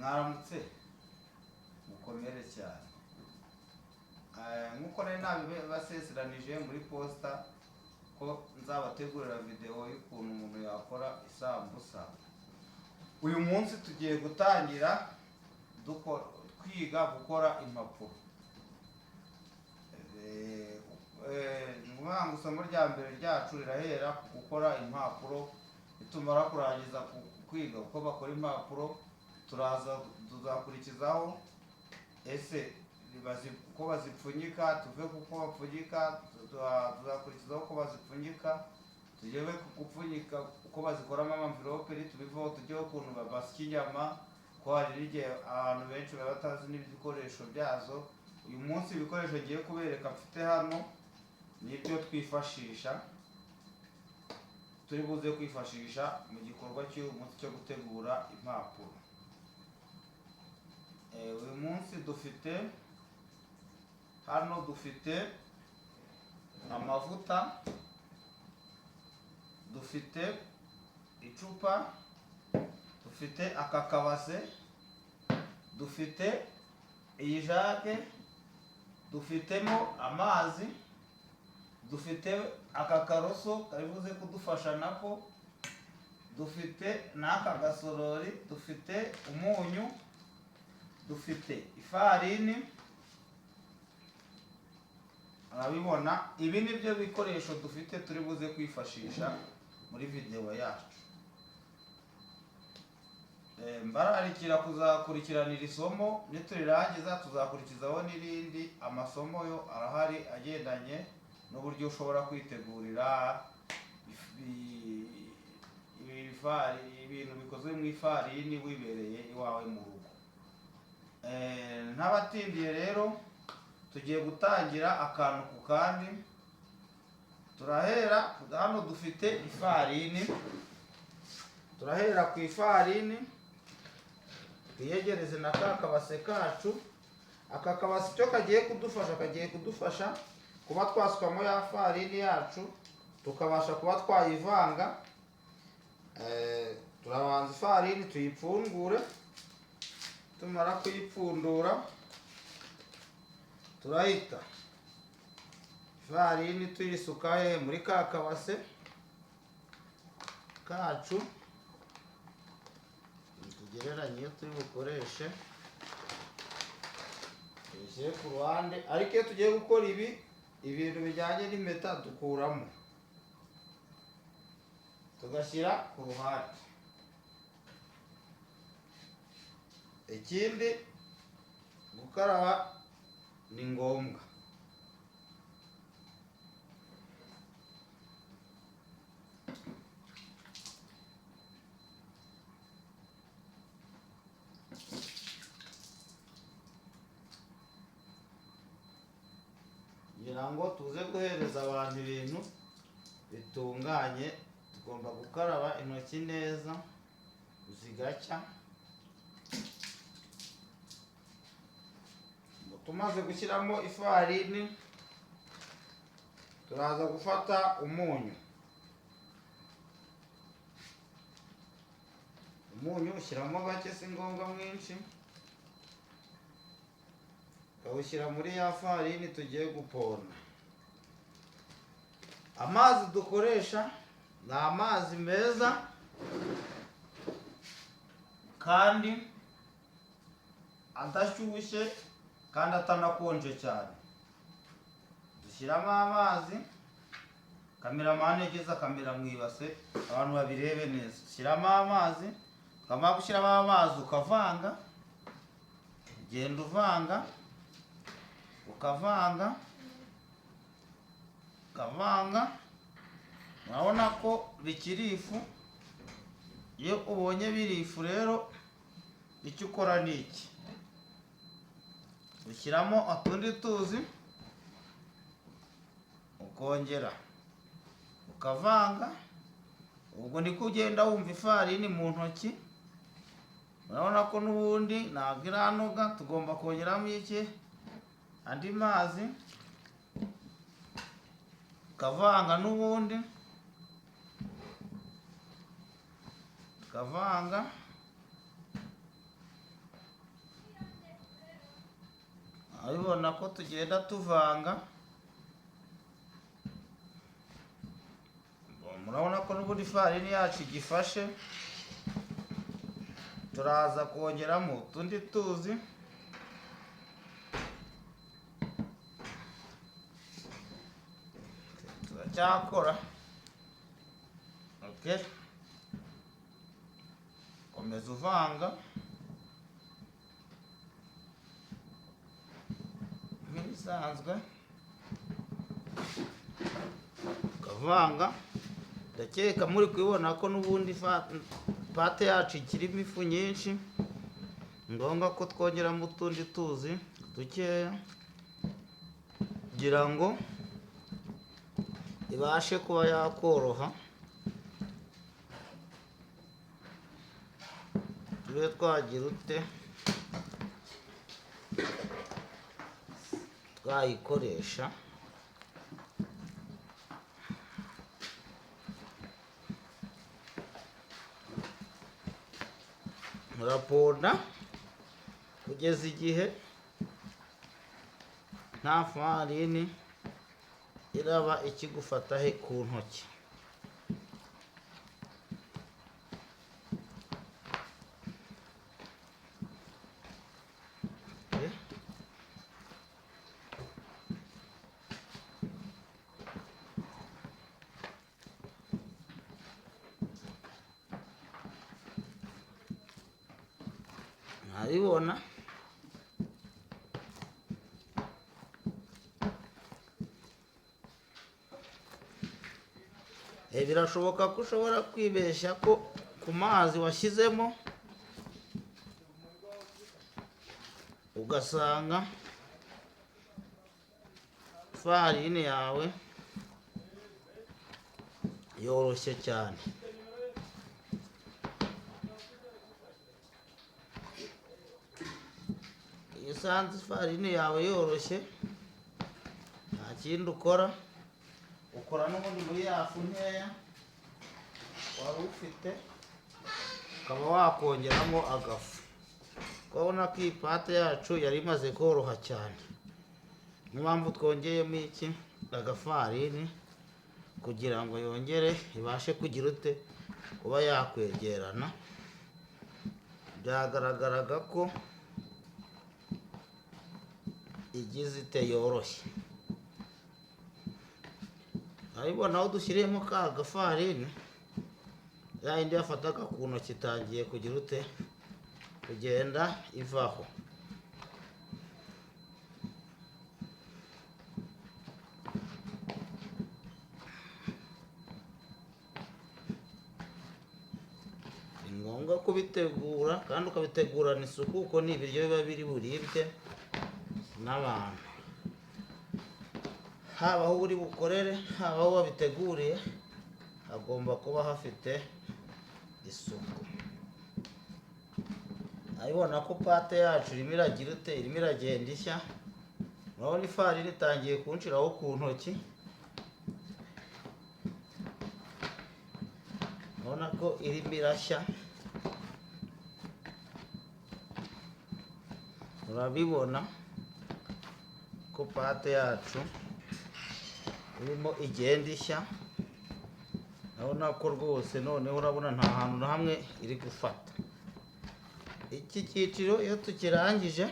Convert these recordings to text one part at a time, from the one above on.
mwaramutse mukomere cyane. Nkuko nari nabibasezeranije muri posta ko nzabategurira video y'ukuntu umuntu yakora isambusa. Uyu munsi tugiye gutangira kwiga gukora impapuro. Ngo isomo rya mbere ryacu rirahera gukora impapuro. Nitumara kurangiza kwiga uko bakora impapuro, tuzakurikizaho uko bazipfunyika, tuve kuko bapfunyika, tuzakurikizaho uko bazipfunyika, tugere gupfunyika uko bazikoramo amamvirope, tubivaho tujyeho ukuntu basya inyama, ko hari igihe abantu benshi baba batazi n'ibikoresho byazo. Uyu munsi ibikoresho ngiye kubereka mfite hano nibyo twifashisha, turi buze kwifashisha mu gikorwa cy'uyu munsi cyo gutegura impapuro. Uyu munsi dufite amavuta, dufite icupa, dufite akakabase, dufite iyi jage, dufitemo amazi, dufite akakaroso karibuze kudufasha nako, dufite n'aka gasorori, dufite umunyu, dufite ifarini. Arabibona, ibi nibyo bikoresho dufite turi buze kwifashisha muri video yacu. Mbararikira kuzakurikiranira isomo, niturirangiza tuzakurikizaho n'irindi. Amasomo yo arahari agendanye n'uburyo ushobora kwitegurira ibintu bikozwe mu ifarini wibereye iwawe mu rugo. Ntabatindiye rero, tugiye gutangira akantu ku kandi. Turahera hano, dufite ifarini. Turahera ku ifarini, twiyegereze na ka kabase kacu. Aka kabase cyo kagiye kudufasha kuba twasukamo ya farini yacu, tukabasha kuba twayivanga. Turabanza ifarini tuyipfundure, tumara kuyipfundura turahita ifarini tuyisuka muri ka kabase kacu. Tugereranye iyo turi bukoreshe, tuyishyire ku ruhande. Ariko iyo tugiye gukora ibintu bijyanye n'impeta dukuramo, tugashyira ku ruhande. Ikindi, gukaraba ni ngombwa. Kugira ngo tuze guhereza abantu ibintu bitunganye, tugomba gukaraba intoki neza zigacya. Tumaze gushyiramo ifarini, turaza gufata umunyu. Umunyu ushyiramo gake, si ngombwa mwinshi. Tukawushyira muri ya farini tugiye guponda. Amazi dukoresha ni amazi meza kandi adashyushye kandi atanakonje cyane. Dushyiramo amazi, kameramani yageze akamera mu ibase abantu babirebe neza. Dushyiramo amazi, ukamara gushyiramo amazi ukavanga, ugenda uvanga, ukavanga. Urabona ko bikiri ifu. Iyo ubonye biri ifu rero, icyo ukora ni iki: ushyiramo utundi tuzi, ukongera ukavanga. Ubwo niko ugenda wumva ifarini mu ntoki. Urabona ko n'ubundi ntabwo iranoga, tugomba kongeramo andi mazi, ukavanga n'ubundi, tukavanga. urabibona ko tugenda tuvanga. Murabona ko n'ubundi ifarini yacu igifashe. Turaza kongeramo utundi tuzi. Turacyakora. Okay. Komeza uvanga. Nk'ibisanzwe. Ukavanga. Ndakeka muri kubibona ko n'ubundi pate yacu ikirimo ifu nyinshi. Ngombwa ko twongeramo utundi tuzi dukeya kugira ngo ibashe kuba yakoroha. Tube twagira ute twayikoresha. Muraponda kugeza igihe nta farini iraba ikigufata he ku ntoki. Murabibona birashoboka ko ushobora kwibeshya ko ku mazi washyizemo ugasanga farini yawe yoroshye cyane. Iyo usanze ifarini yawe yoroshye nta kindi ukora n'ubundi muri ya fu nkeya wari ufite ukaba wakongeramo agafu. Urabona ko iyi pate yacu yari imaze koroha cyane. Niyo mpamvu twongeyemo iki agafarini kugira ngo yongere ibashe kugira ute kuba yakwegerana. Byagaragaraga ko igize ite yoroshye. Aribona aho dushyiriyemo ka gafarini ya yindi yafataga ku ntoki itangiye kugira ute kugenda ivaho. Ni ngombwa kubitegura kandi ukabitegurana isuku kuko ni ibiryo biba biri buribwe n'abantu. Haba aho uri bukorere, haba aho wabiteguriye, hagomba kuba hafite isuku. Urabibona ko pate yacu irimo iragira ute irimo iragenda ishya. Urabona ifarini itangiye kunshiraho ku ntoki. Urabona ko irimo irashya. Urabibona ko pate yacu irimo igenda ishya. Urabona ko rwose noneho urabona nta hantu na hamwe iri gufata. Iki cyiciro iyo tukirangije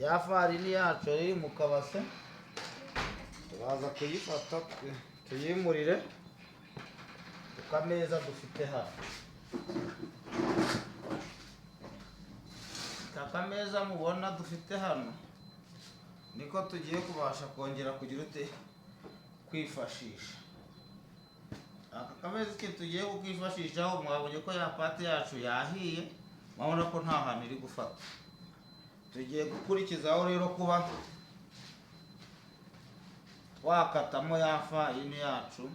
ya farini yacu iri mu kabase turaza kuyifata tuyimurire ku kameza dufite hano. Aka kameza mubona dufite hano niko tugiye kubasha kongera kugira ute kwifashisha. Aka kameza ikintu tugiye kukifashishaho mwabonye ko ya pate yacu yahiye. Murabona ko nta hantu iri gufata. Tugiye gukurikizaho rero kuba wakatamo ya farini yacu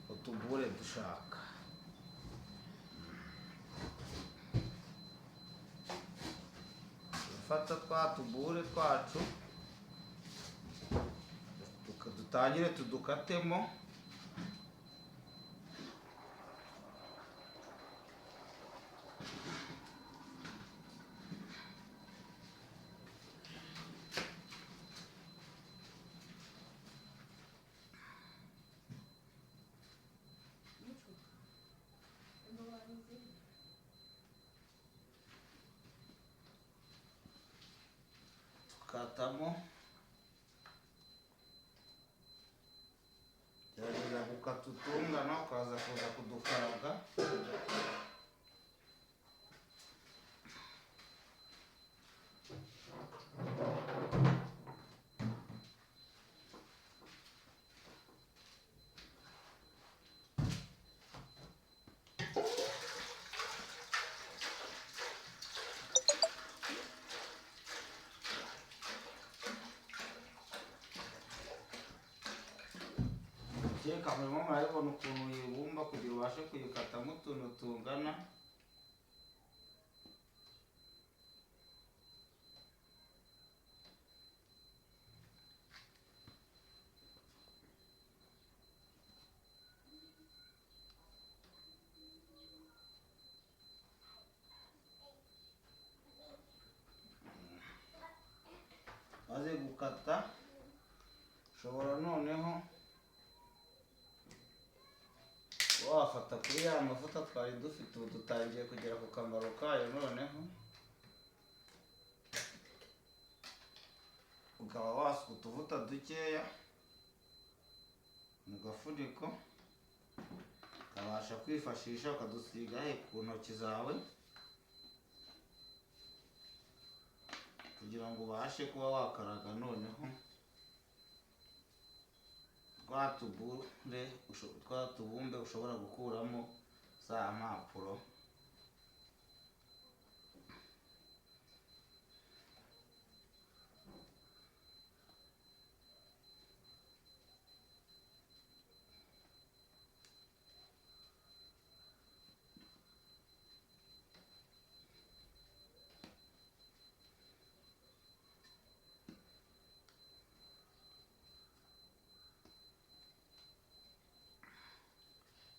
utubure dushaka. Dufata twa tubure twacu dutangire tudukatemo. ukatamo, gerageza gukata utungana ukaza kuza kudukaraga. Keka murimo murabibona ukuntu uyibumba kugira ubashe kuyikatamo utuntu tungana. Maze gukata ushobora noneho wafata kuri ya mavuta twari dufite, ubu dutangiye kugera ku kamaro kayo. Noneho ukaba wasuka utuvuta dukeya mu gafuniko, ukabasha kwifashisha ukadusiga ku ntoki zawe kugira ngo ubashe kuba wakaraga noneho twa tubumbe ushobora gukuramo za mpapuro.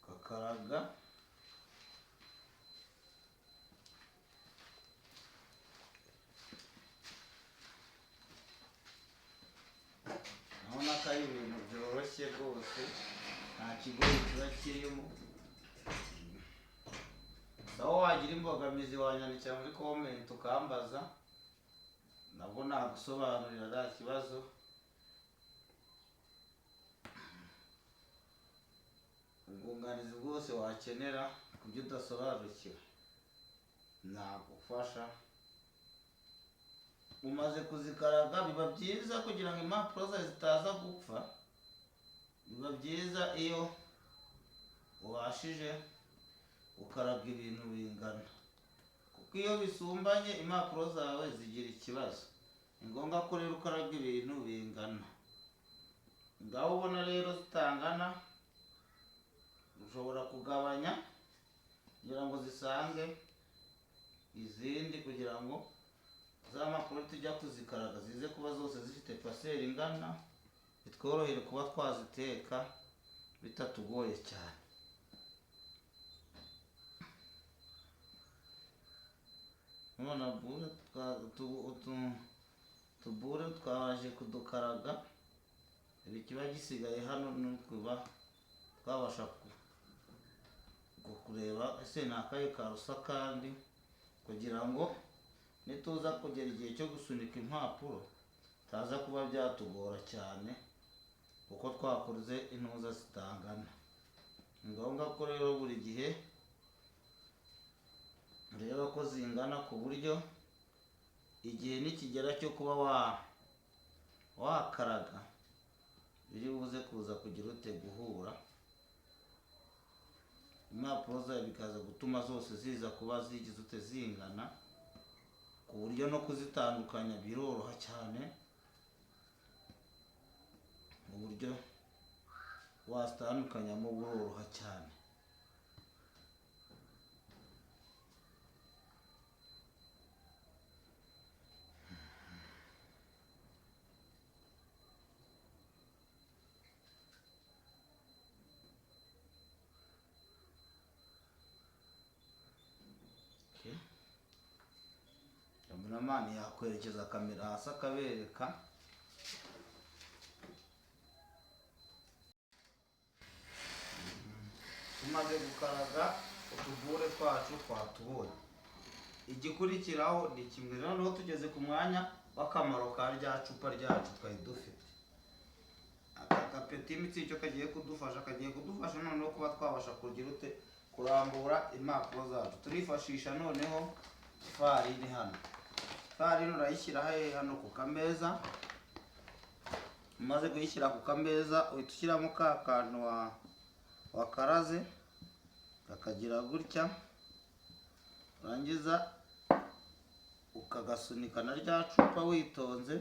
Kakaraga urabona ko ari ibintu byoroshye rwose, nta kigoyi kiba kirimo. Aho wagira imbogamizi wanyandikira muri comment ukambaza, nabwo nagusobanurira nta kibazo. Ubwunganizi bwose wakenera ku byo udasobanukiwe nagufasha. Umaze kuzikaraga biba byiza kugira ngo impapuro zawe zitaza gupfa, biba byiza iyo ubashije ukaraga ibintu bingana, kuko iyo bisumbanye impapuro zawe zigira ikibazo. Ni ngombwa ko rero ukaraga ibintu bingana. Ngaho ubona rero zitangana, ushobora kugabanya kugira ngo zisange izindi, kugira ngo za mpapuro tujya kuzikaraga zize kuba zose zifite paseri ingana, bitworohere kuba twaziteka bitatugoye cyane. None utubure twaje kudukaraga, ibi kiba gisigaye hano ni ukuba twabasha kureba ese ni akahe karusa kandi, kugira ngo nituza kugera igihe cyo gusunika impapuro taza kuba byatugora cyane kuko twakoze intuza zitangana. Ni ngombwa ko rero buri gihe ureba ko zingana, ku buryo igihe nikigera cyo kuba wakaraga biri buze kuza kugira ute guhura impapuro zawe, bikaza gutuma zose ziza kuba zigize ute zingana, ku buryo no kuzitandukanya biroroha cyane, mu buryo wazitandukanyamo buroroha cyane. Kameramani yakwerekeza kamera hasi akabereka. Tumaze gukaraga utubure twacu twatubonye, igikurikiraho ni kimwe. Noneho tugeze ku mwanya w'akamaro ka rya cupa ryacu twari dufite. Aka gapeti imitsi icyo kagiye kudufasha noneho kuba twabasha kugira ute kurambura impapuro zacu. Turifashisha noneho ifarini hano. Ifarini urayishyira hano ku kameza, umaze kuyishyira ku kameza uhita ushyiramo ka kantu wakaraze kakagira gutya, urangiza ukagasunika na rya cupa witonze.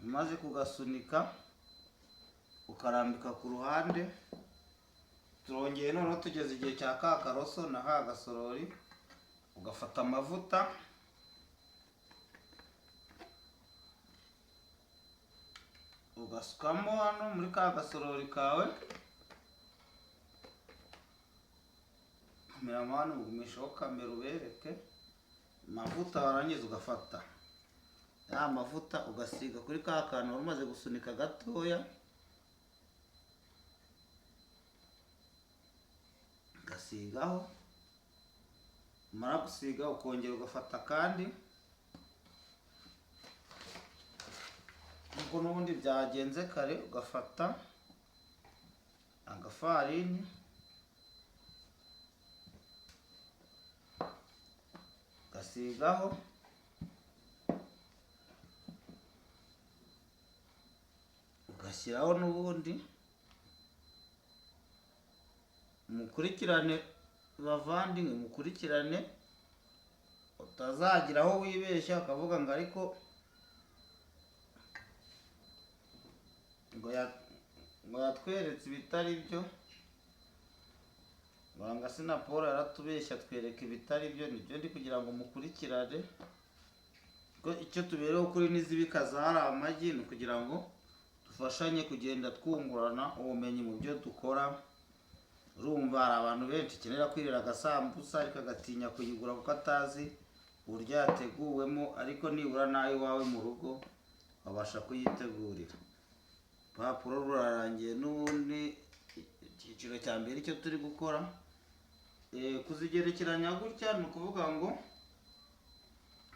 Umaze kugasunika ukarambika ku ruhande. Turongeye noneho tugeze igihe cya ka karoso na ka gasorori, ugafata amavuta ugasukamo hano muri ka gasorori kawe. Kameramani ugumishaho kamera ubereke amavuta, warangiza ugafata ya mavuta ugasiga kuri ka kantu wari umaze gusunika gatoya, ugasigaho. Umara gusiga ukongera ugafata kandi ubwo n'ubundi byagenze kare, ugafata agafarini ugasigaho, ugashyiraho n'ubundi. Mukurikirane bavandimwe, mukurikirane utazagira aho wibeshya ukavuga ngo ariko ngo yatweretse ibitari byo, ngo sina Paul yaratubeshya twereka ibitari byo. Nibyo ndi kugira ngo mukurikirane, ko icyo tubereho kuri n'izibika zari amagi, ni ukugira ngo dufashanye kugenda twungurana ubumenyi mu byo dukora. Urumva hari abantu benshi kenera kwirira agasambusa ariko agatinya kuyigura kuko atazi uburyo yateguwemo, ariko nibura nawe iwawe mu rugo wabasha kuyitegurira. Papuro rurarangiye n'ubundi icyiciro cya mbere icyo turi gukora. Kuzigerekeranya gutya ni ukuvuga ngo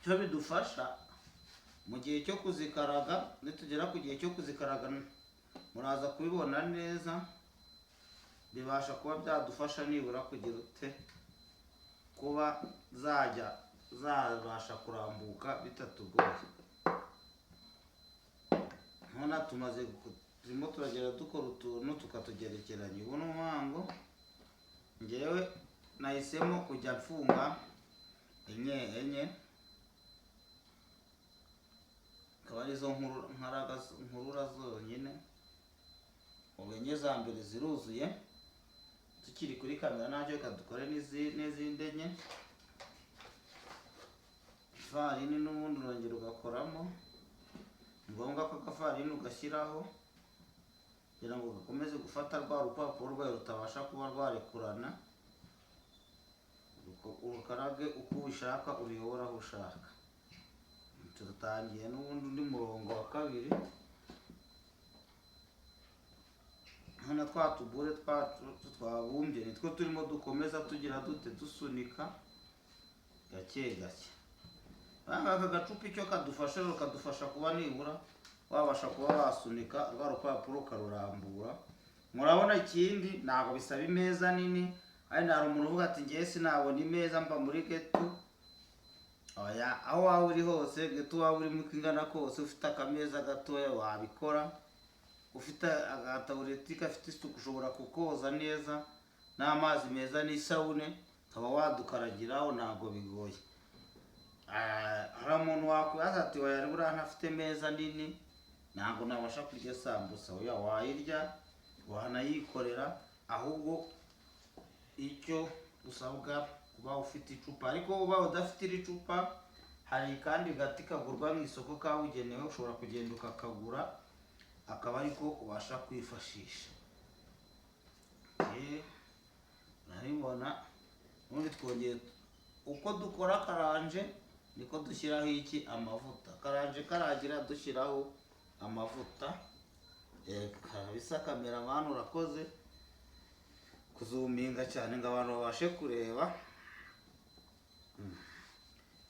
cyo bidufasha mu gihe cyo kuzikaraga. Nitugera ku gihe cyo kuzikaraga muraza kubibona neza, bibasha kuba byadufasha nibura kugira ute kuba zabasha kurambuka bitatugoye. None turimo turagera dukora utuntu tukatugerekeranya. Ubu ni umuhango ngewe nahisemo kujya mfunga enye, akaba arizo nkurura zonyine. Ubu enye za mbere ziruzuye. Tukiri kuri kamera nacyo reka dukore n'izindi enye. Ifarini n'ubundi urongera ugakoramo. Ni ngombwa ko agafarini ugashyiraho kugira ngo gakomeze gufata rwa rupapuro rwawe rutabasha kuba rwarekurana. Ukarage uko ubishaka, uriyobora aho ushaka. Turatangiye n'ubundi undi murongo wa kabiri. Hano twa tubure twabumbye nitwo turimo dukomeza tugira dute dusunika gake gake. Aka gacupa icyo kadufasha kuba nibura wabasha kuba wasunika rwa rupapuro ukarurambura. Murabona ikindi ntabwo bisaba imeza nini. Hari umuntu uvuga ati ngiye sinabona imeza mba muri geto. Oya, aho waba uri hose, geto waba urimo ingana kose, ufite akameza gatoya wabikora. Ufite agatabureti gafite isuku ushobora kukoza neza n'amazi meza n'isabune, ukaba wadukaragiraho, ntabwo bigoye. Hari umuntu wakwibaza ati oya buriya ntafite meza nini ntabwo nabasha kurya sambusa. Oya, wayirya wanayikorera, ahubwo icyo usabwa kuba ufite icupa. Ariko uba udafite iri cupa, hari kandi gati kagurwa mu isoko kabugenewe, ushobora kugenda ukakagura, akaba ariko ubasha kwifashisha. Naribona ubundi twongeye uko dukora karanje niko dushyiraho iki amavuta. Karanje karagira dushyiraho amavuta. Kabisa kameramani urakoze kuzuminga cyane ngo abantu babashe kureba.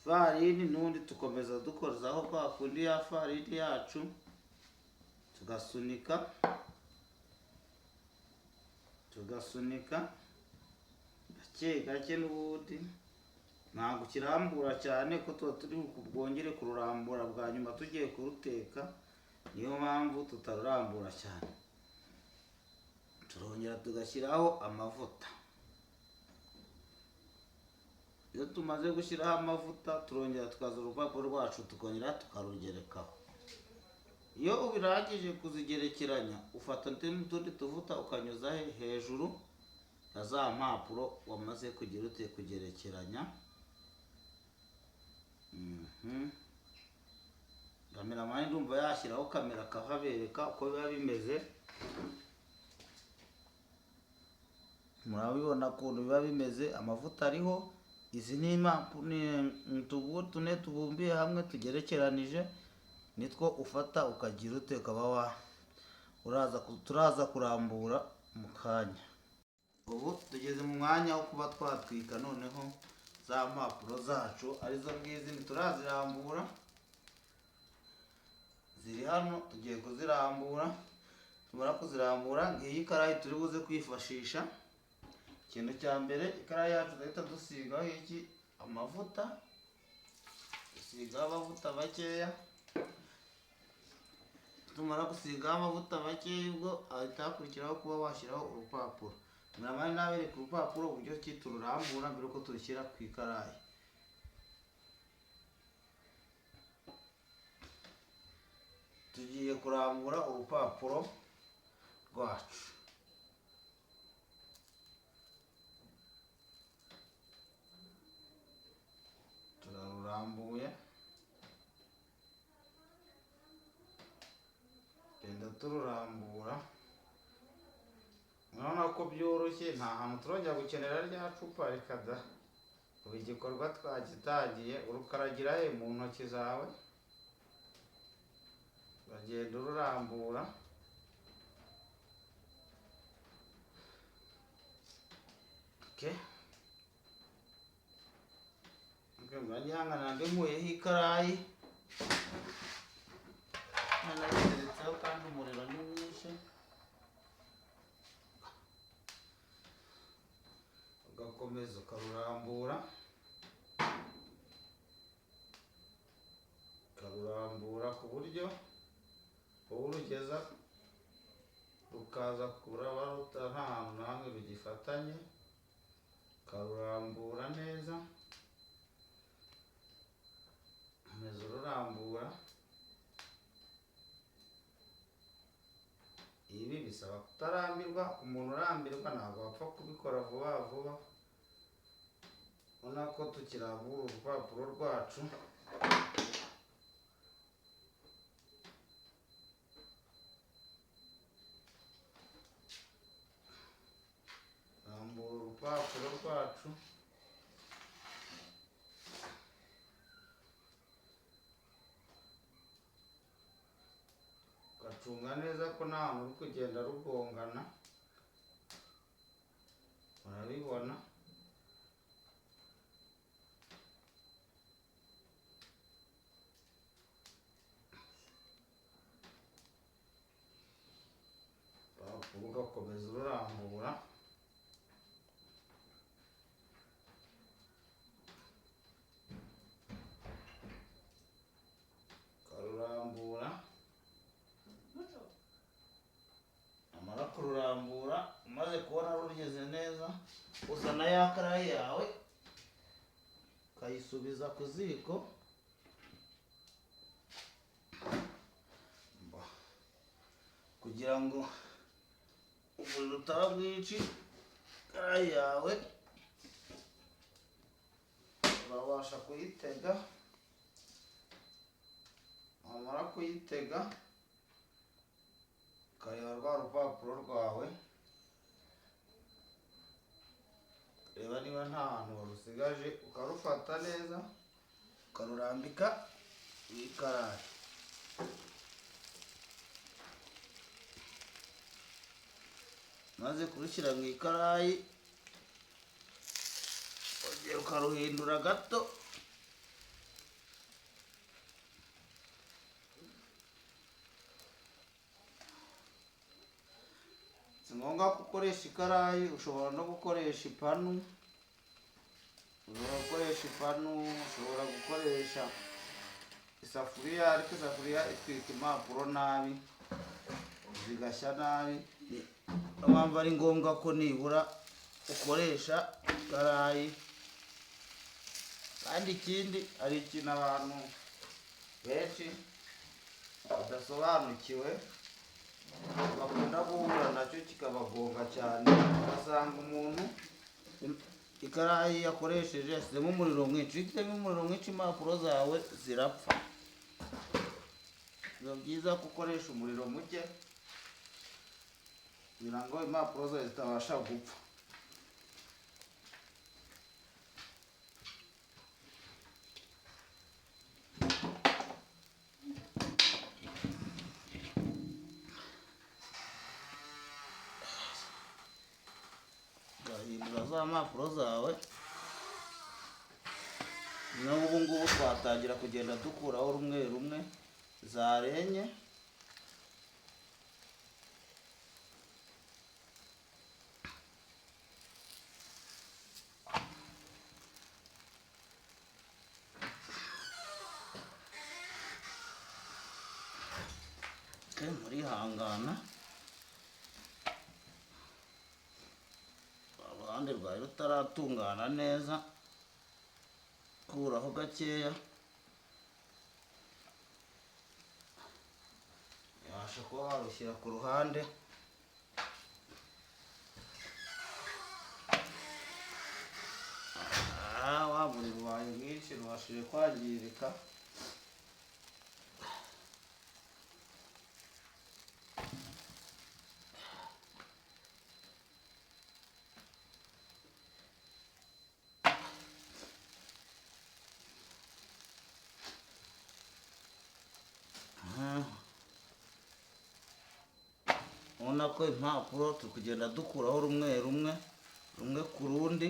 Farini n'undi tukomeza dukozaho kwa kundi ya farini yacu, tugasunika gake gake, n'ubundi ntabwo kirambura cyane ko tuba turi bwongere kururambura bwa nyuma tugiye kuruteka, niyo mpamvu tutarurambura cyane. Turongera tugashyiraho amavuta. Iyo tumaze gushyiraho amavuta turongera tukaza urupapuro rwacu tukongera tukarugerekaho. Iyo ubirangije kuzigerekeranya ufata n'utundi tuvuta ukanyuza hejuru ya za mpapuro wamaze kugerekeranya. Kameramani ndumva yashyiraho kamera akahabereka uko biba bimeze. Murabibona ukuntu biba bimeze, amavuta ariho. Izi ni utubuto tune tubumbiye hamwe tugerekeranije, nitwo ufata ukagira ukaba turaza kurambura mu kanya. Ubu tugeze mu mwanya wo kuba twatwika noneho za mpapuro zacu, arizo ngizi ntiturazirambura, ziri hano tugiye kuzirambura. Tumara kuzirambura, ngiyi karayi turi buze kwifashisha. Ikintu cya mbere, ikarayi yacu duhita dusigaho amavuta, dusigaho amavuta makeya. Tumara gusigaho amavuta makeya, ubwo ahita hakurikiraho kuba washyiraho urupapuro. Murabona nabereka urupapuro uburyo ki tururambura mbere uko turushyira ku ikarayi. Tugiye kurambura urupapuro rwacu. Turarurambuye, genda tururambura. Urabona ko byoroshye, nta hantu turongera gukenera rya cupa, reka da. Ubu igikorwa twagitangiye. Urukaragira mu ntoki zawe, uragenda ururambura. Muragihangana nkuyeho ikarayi, nanayiteretseho kandi umuriro ni mwinshi. Ugakomeza ukarurambura ku buryo wowe urugeza rukaza kuraba nta hantu na hamwe rugifatanye. Ukarurambura neza, ukomeza ururambura. Ibi bisaba kutarambirwa. Umuntu urambirwa ntabwo wapfa kubikora vuba vuba. Ubona ko tukirambura urupapuro rwacu. Rambura urupapuro rwacu. Ugacunga neza ko nta hantu uri kugenda rugongana. Murabibona. Ugakomeza ururambura. Ukarurambura. Amara kururambura, umaze kubona rugeze neza, uzana ya karayi yawe ukayisubiza ku ziko. Kugira ngo umuriro utaba mwinshi, karayi yawe urabasha kuyitega. Wamara kuyitega, ukareba rwa rupapuro rwawe, reba niba nta hantu warusigaje, ukarufata neza ukarurambika mu ikarayi. maze kurushyira mu ikarayi ongera ukaruhindura gato, si ngombwa gukoresha ikarayi, ushobora no gukoresha ipanu, ushobora gukoresha isafuriya, ariko isafuriya itwika impapuro nabi zigashya nabi. Niyo mpamvu ari ngombwa ko nibura ukoresha ikarayi. Kandi ikindi, hari ikintu abantu benshi badasobanukiwe bakunda guhura nacyo kikabagonga cyane, ugasanga umuntu ikarayi yakoresheje yashyizemo umuriro mwinshi. Iyo ufitemo umuriro mwinshi impapuro zawe zirapfa. Biba byiza ko ukoresha umuriro muke kugira ngo impapuro zawe zitabasha gupfa. Ugahindura za mpapuro zawe. Ubu ngubu twatangira kugenda dukuraho rumwe rumwe zarenye. Murihangana, uruhande rwawe rutaratungana neza, kuraho gakeya, yabasha kuba warushyira ku ruhande. Wa muriro wawe mwinshi rubashije kwangirika. Ubona ko impapuro turi kugenda dukuraho rumwe ku rundi.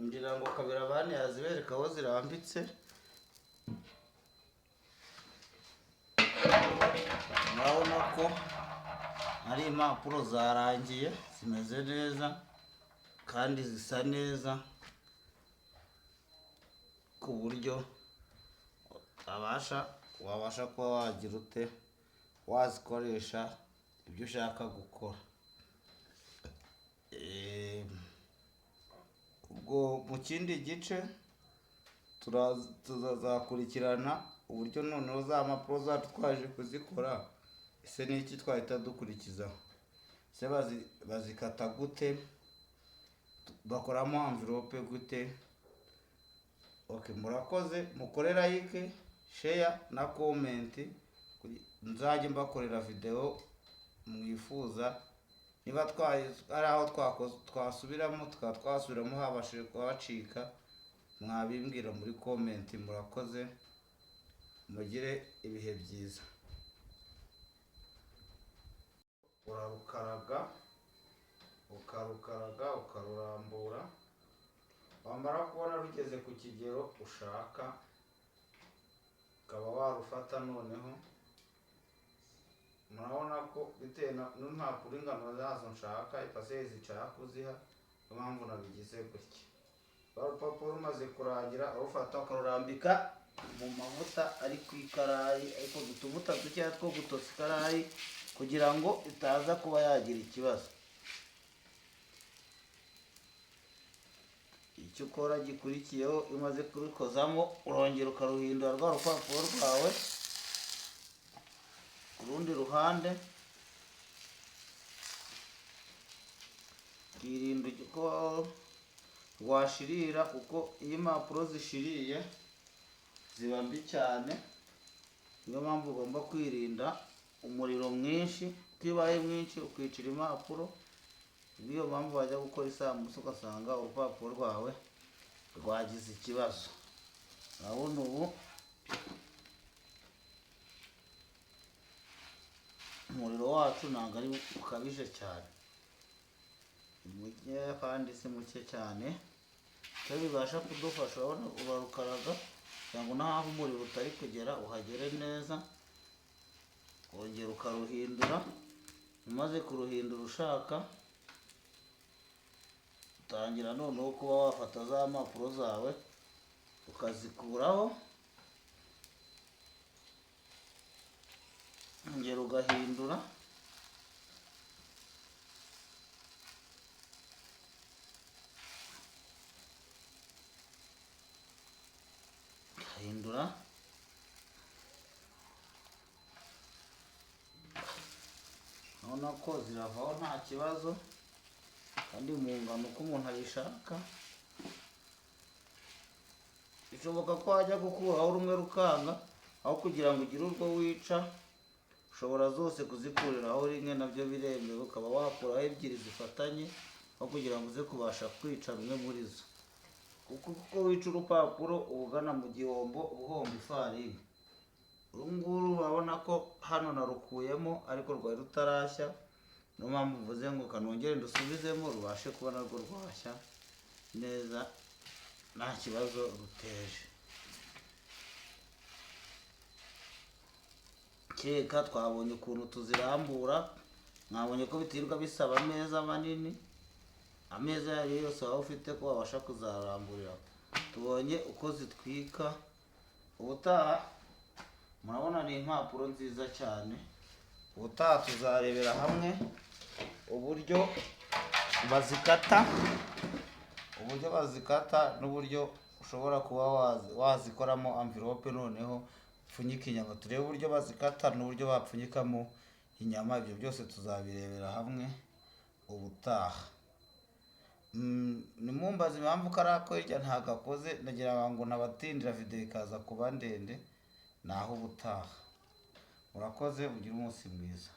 Ngira ngo kabira abandi yazibereka aho zirambitse. Urabona ko ari impapuro zarangiye, zimeze neza kandi zisa neza, ku buryo wabasha kuba wagira ute, wazikoresha ibyo ushaka gukora. Ubwo mu kindi gice tuzakurikirana uburyo noneho za mpapuro zacu twaje kuzikora, ese ni iki twahita dukurikizaho, ese bazikata gute, bakoramo envelope gute. Murakoze, mukore like, share na comment, nzajye mbakorera video mwifuza. Niba ari aho twasubiramo twasubiramo habashije kuhacika, mwabimbwira muri comment. Murakoze, mugire ibihe byiza. Urarukaraga, ukarurambura, wamara kubona rugeze ku kigero ushaka, ukaba warufata. Noneho murabona ko bitewe n'impapuro ingano zazo nshaka, ipaseri zishaka kuziha, niyo mpamvu nabigize gutya. Urupapuro rumaze kurangira, urufata ukarurambika mu mavuta ari ku ikarayi, ariko utuvuta dukeya two gutosa ikarayi kugira ngo itaza kuba yagira ikibazo. Icyo ukora gikurikiyeho, iyo umaze kubikozamo urongera ukaruhindura rwa rupapuro rwawe ku rundi ruhande, ukirinda ko rwashirira, kuko iyo impapuro zishiriye ziba mbi cyane. Niyo mpamvu ugomba kwirinda umuriro mwinshi, kuko iyo ubaye mwinshi ukicira impapuro. Niyo mpamvu wajya gukora isambusa ugasanga urupapuro rwawe rwagize ikibazo. Urabona ubu umuriro wacu ntabwo ari ukabije cyane, ni muke kandi si muke cyane. icyo bibasha kudufasha, urabona urarukaraga kugira ngo n'aho umuriro utari kugera uhagere neza, wongera ukaruhindura. umaze kuruhindura ushaka, utangira noneho kuba wafata za mpapuro zawe ukazikuraho, ongera ugahindura, urabona ko ziravaho nta kibazo, kandi mu ngano uko umuntu ayishaka. bishoboka ko wajya gukuraho rumwe rukanga, aho kugira ngo ugire urwo wica, ushobora zose kuzikuriraho rimwe, nabyo biremewe. ukaba wakuraho ebyiri zifatanye, aho kugira ngo uze kubasha kwica rumwe muri zo, kuko uko wica urupapuro uba ugana mu gihombo, uhomba ifarini. uru nguru urabona ko hano narukuyemo ariko rwari rutarashya, niyo mpamvu mvuze ngo kanongere ndusubizemo rubashe kuba narwo rwashya neza nta kibazo ruteje. keka twabonye ukuntu tuzirambura, mwabonye ko bitirirwa bisaba ameza manini, ameza ayo ariyo yose waba ufite ko wabasha kuzaramburira. tubonye uko zitwika. ubutaha murabona ni impapuro nziza cyane. ubutaha tuzarebera hamwe uburyo bazikata n'uburyo ushobora kuba wazikoramo amvirope, noneho upfunyika inyama. turebe uburyo bazikata n'uburyo bapfunyikamo inyama. ibyo byose tuzabirebera hamwe ubutaha. nimumbaza impamvu kariya ko hirya ntagakoze, ndagira ngo nabatindira video ikaza kuba ndende. naho ubutaha. murakoze, mugire umunsi mwiza.